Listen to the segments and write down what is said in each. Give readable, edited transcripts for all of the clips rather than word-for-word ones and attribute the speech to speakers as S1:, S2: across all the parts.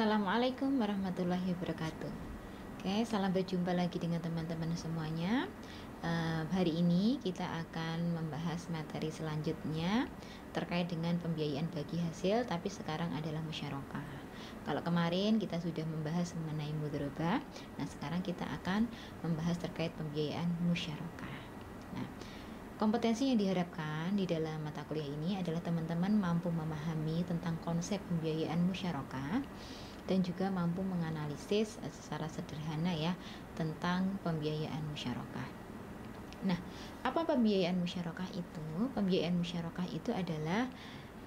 S1: Assalamualaikum warahmatullahi wabarakatuh. Oke, salam berjumpa lagi dengan teman-teman semuanya. Hari ini kita akan membahas materi selanjutnya terkait dengan pembiayaan bagi hasil, tapi sekarang adalah musyarakah. Kalau kemarin kita sudah membahas mengenai mudharabah, nah sekarang kita akan membahas terkait pembiayaan musyarakah. Nah, kompetensi yang diharapkan di dalam mata kuliah ini adalah teman-teman mampu memahami tentang konsep pembiayaan musyarakah dan juga mampu menganalisis secara sederhana ya tentang pembiayaan musyarakah. Nah, apa pembiayaan musyarakah itu? Pembiayaan musyarakah itu adalah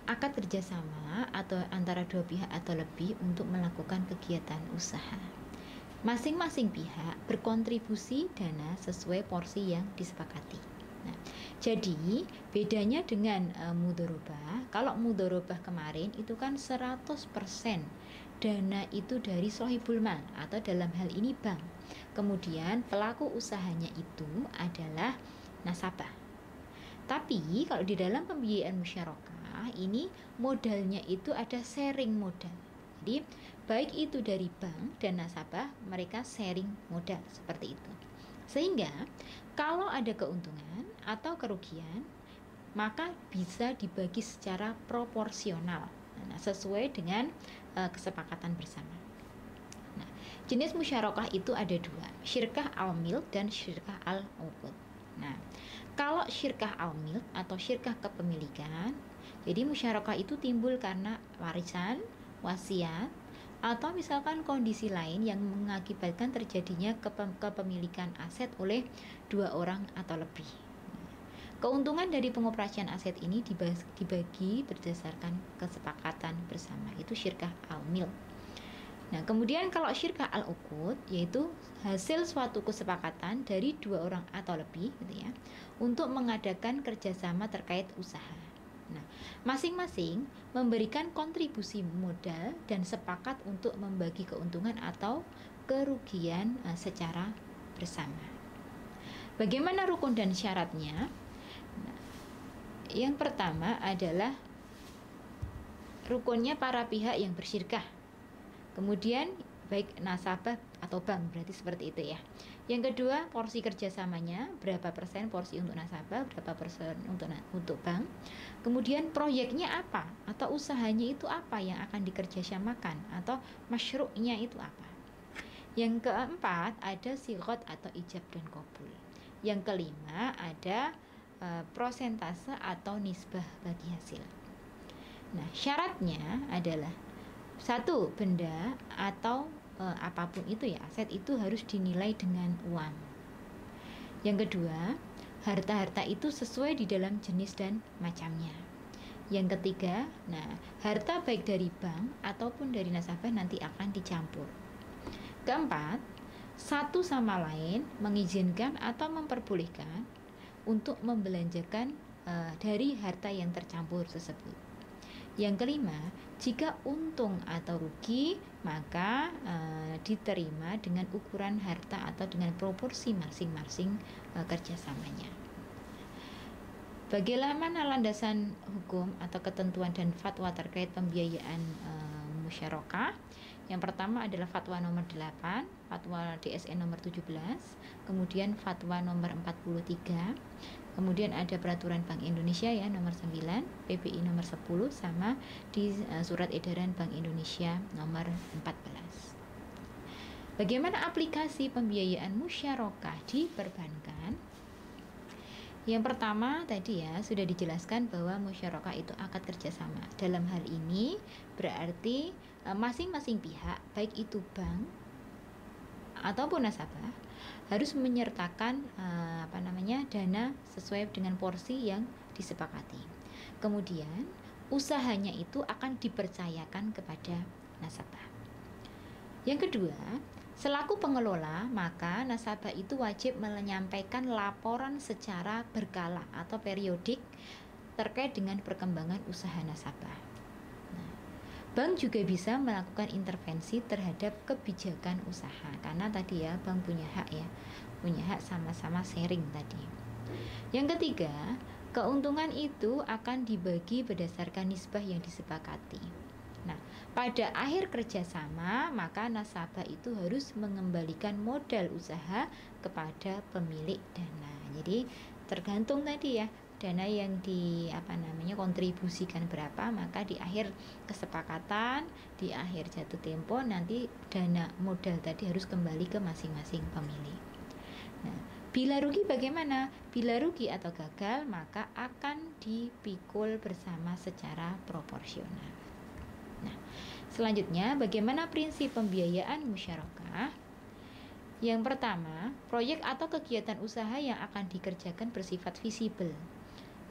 S1: akad kerjasama atau antara dua pihak atau lebih untuk melakukan kegiatan usaha. Masing-masing pihak berkontribusi dana sesuai porsi yang disepakati. Nah, jadi bedanya dengan mudharabah, kalau mudharabah kemarin itu kan 100% dana itu dari sohibul mal atau dalam hal ini bank. Kemudian pelaku usahanya itu adalah nasabah. Tapi kalau di dalam pembiayaan musyarakah ini modalnya itu ada sharing modal. Jadi baik itu dari bank dan nasabah, mereka sharing modal seperti itu. Sehingga kalau ada keuntungan atau kerugian, maka bisa dibagi secara proporsional, nah, sesuai dengan kesepakatan bersama. Nah, jenis musyarakah itu ada dua, syirkah al-milk dan syirkah al-uqud. Nah, kalau syirkah al-milk atau syirkah kepemilikan, jadi musyarakah itu timbul karena warisan, wasiat, atau misalkan kondisi lain yang mengakibatkan terjadinya kepemilikan aset oleh dua orang atau lebih. Keuntungan dari pengoperasian aset ini dibagi berdasarkan kesepakatan bersama, itu syirkah al-milk. Nah, kemudian kalau syirkah al-uqud yaitu hasil suatu kesepakatan dari dua orang atau lebih gitu ya, untuk mengadakan kerjasama terkait usaha. Nah, masing-masing memberikan kontribusi modal dan sepakat untuk membagi keuntungan atau kerugian secara bersama. Bagaimana rukun dan syaratnya? Nah, yang pertama adalah rukunnya para pihak yang bersyirkah. Kemudian baik nasabah atau bank, berarti seperti itu ya. Yang kedua, porsi kerjasamanya, berapa persen porsi untuk nasabah, berapa persen untuk bank. Kemudian proyeknya apa atau usahanya itu apa yang akan dikerjasamakan atau masyru'nya itu apa. Yang keempat, ada sighot atau ijab dan qabul. Yang kelima, ada prosentase atau nisbah bagi hasil. Nah, syaratnya adalah satu, benda atau apapun itu ya, aset itu harus dinilai dengan uang. Yang kedua, harta-harta itu sesuai di dalam jenis dan macamnya. Yang ketiga, nah, harta baik dari bank ataupun dari nasabah nanti akan dicampur. Keempat, satu sama lain mengizinkan atau memperbolehkan untuk membelanjakan dari harta yang tercampur tersebut. Yang kelima, jika untung atau rugi, maka diterima dengan ukuran harta atau dengan proporsi masing-masing kerjasamanya. Bagaimana landasan hukum atau ketentuan dan fatwa terkait pembiayaan musyarakah? Yang pertama adalah fatwa nomor 8, fatwa DSN nomor 17, kemudian fatwa nomor 43, kemudian ada peraturan Bank Indonesia ya nomor 9, PBI nomor 10, sama di surat edaran Bank Indonesia nomor 14. Bagaimana aplikasi pembiayaan musyarakah di perbankan? Yang pertama tadi ya sudah dijelaskan bahwa musyarakah itu akad kerjasama. Dalam hal ini berarti masing-masing pihak, baik itu bank ataupun nasabah, harus menyertakan dana sesuai dengan porsi yang disepakati. Kemudian usahanya itu akan dipercayakan kepada nasabah. Yang kedua, selaku pengelola, maka nasabah itu wajib menyampaikan laporan secara berkala atau periodik terkait dengan perkembangan usaha nasabah. Nah, bank juga bisa melakukan intervensi terhadap kebijakan usaha, karena tadi ya bank punya hak ya, punya hak sama-sama sharing tadi. Yang ketiga, keuntungan itu akan dibagi berdasarkan nisbah yang disepakati. Nah, pada akhir kerjasama, maka nasabah itu harus mengembalikan modal usaha kepada pemilik dana. Jadi tergantung tadi ya, dana yang kontribusikan berapa, maka di akhir kesepakatan, di akhir jatuh tempo, nanti dana modal tadi harus kembali ke masing-masing pemilik. Nah, bila rugi bagaimana? Bila rugi atau gagal, maka akan dipikul bersama secara proporsional. Nah, selanjutnya bagaimana prinsip pembiayaan musyarakah? Yang pertama, proyek atau kegiatan usaha yang akan dikerjakan bersifat visible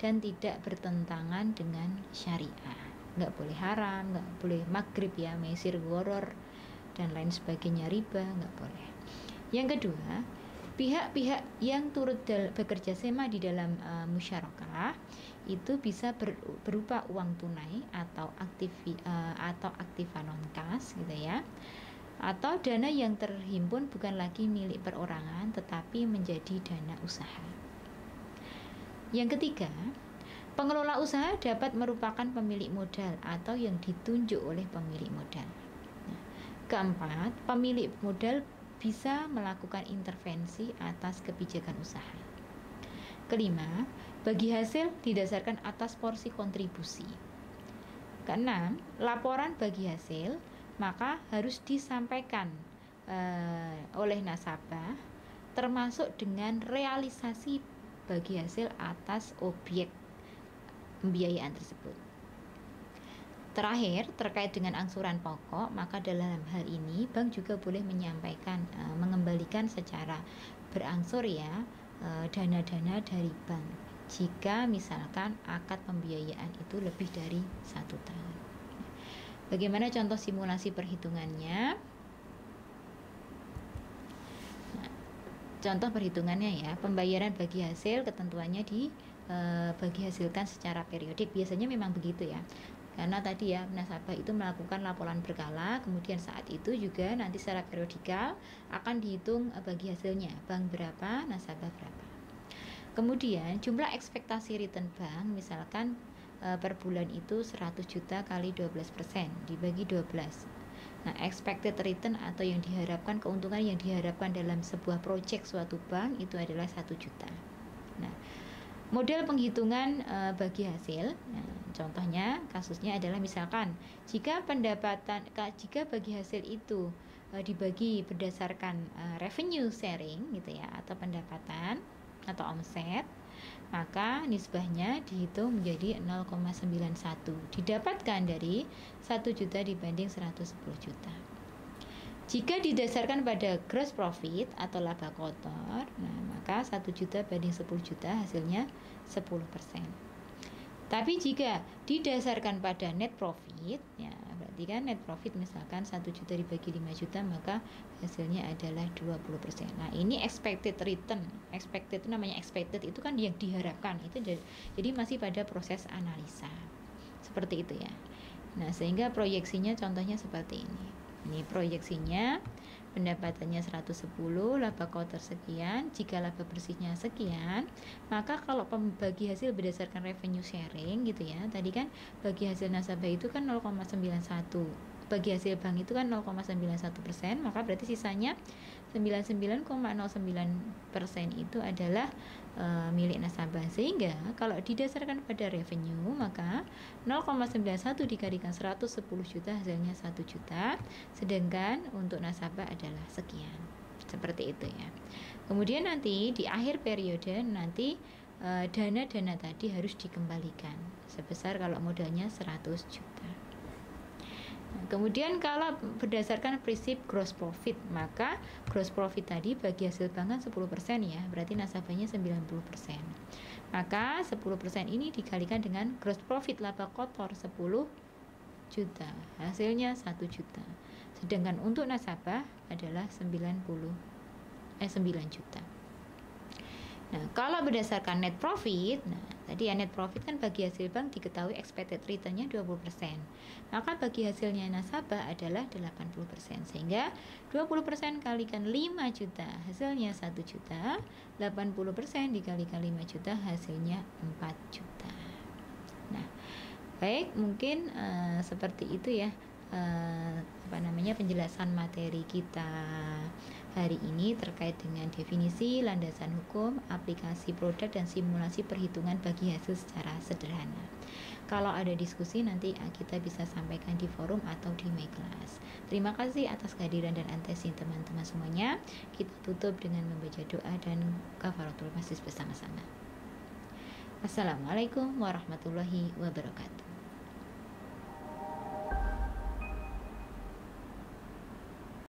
S1: dan tidak bertentangan dengan syariah. Nggak boleh haram, nggak boleh maghrib ya, mesir, goror, dan lain sebagainya, riba, nggak boleh. Yang kedua, pihak-pihak yang turut bekerja sama di dalam musyarakah itu bisa berupa uang tunai atau aktiva non kas gitu ya, atau dana yang terhimpun bukan lagi milik perorangan tetapi menjadi dana usaha. Yang ketiga, pengelola usaha dapat merupakan pemilik modal atau yang ditunjuk oleh pemilik modal. Keempat, pemilik modal bisa melakukan intervensi atas kebijakan usaha. Kelima, bagi hasil didasarkan atas porsi kontribusi. Keenam, laporan bagi hasil maka harus disampaikan oleh nasabah termasuk dengan realisasi bagi hasil atas objek pembiayaan tersebut. Terakhir, terkait dengan angsuran pokok, maka dalam hal ini bank juga boleh menyampaikan mengembalikan secara berangsur ya dana-dana dari bank jika misalkan akad pembiayaan itu lebih dari 1 tahun. Bagaimana contoh simulasi perhitungannya? Nah, contoh perhitungannya ya, pembayaran bagi hasil ketentuannya bagi hasilkan secara periodik, biasanya memang begitu ya. Karena tadi ya, nasabah itu melakukan laporan berkala, kemudian saat itu juga nanti secara periodikal akan dihitung bagi hasilnya, bank berapa, nasabah berapa. Kemudian jumlah ekspektasi return bank misalkan per bulan itu 100 juta kali 12% dibagi 12. Nah, expected return atau yang diharapkan, keuntungan yang diharapkan dalam sebuah proyek suatu bank itu adalah 1 juta. Nah, model penghitungan bagi hasil, nah, contohnya kasusnya adalah misalkan jika bagi hasil itu dibagi berdasarkan revenue sharing gitu ya, atau pendapatan atau omset, maka nisbahnya dihitung menjadi 0,91 didapatkan dari 1 juta dibanding 110 juta. Jika didasarkan pada gross profit atau laba kotor, nah maka 1 juta banding 10 juta hasilnya 10%. Tapi jika didasarkan pada net profit, ya berarti kan net profit misalkan 1 juta dibagi 5 juta, maka hasilnya adalah 20%. Nah, ini expected return. Expected itu namanya expected, itu kan yang diharapkan. Itu jadi masih pada proses analisa. Seperti itu ya. Nah, sehingga proyeksinya contohnya seperti ini. Ini proyeksinya, pendapatannya 110, laba kotor sekian, jika laba bersihnya sekian, maka kalau pembagi hasil berdasarkan revenue sharing gitu ya, tadi kan bagi hasil nasabah itu kan 0,91, bagi hasil bank itu kan 0,91%, maka berarti sisanya 99,09% itu adalah milik nasabah. Sehingga kalau didasarkan pada revenue, maka 0,91 dikalikan 110 juta hasilnya 1 juta, sedangkan untuk nasabah adalah sekian. Seperti itu ya. Kemudian nanti di akhir periode nanti dana-dana tadi harus dikembalikan sebesar kalau modalnya 100 juta. Kemudian kalau berdasarkan prinsip gross profit, maka gross profit tadi bagi hasil bank kan 10% ya, berarti nasabahnya 90%. Maka 10% ini dikalikan dengan gross profit laba kotor 10 juta, hasilnya 1 juta. Sedangkan untuk nasabah adalah 9 juta. Nah, kalau berdasarkan net profit, nah tadi ya net profit kan bagi hasil bank diketahui expected return-nya 20%. Maka bagi hasilnya nasabah adalah 80%. Sehingga 20% kalikan 5 juta, hasilnya 1 juta. 80% dikalikan 5 juta, hasilnya 4 juta. Nah, baik, mungkin seperti itu ya penjelasan materi kita hari ini terkait dengan definisi, landasan hukum, aplikasi produk, dan simulasi perhitungan bagi hasil secara sederhana. Kalau ada diskusi nanti kita bisa sampaikan di forum atau di my class. Terima kasih atas kehadiran dan atensi teman-teman semuanya. Kita tutup dengan membaca doa dan kafaratul majlis bersama-sama. Assalamualaikum warahmatullahi wabarakatuh.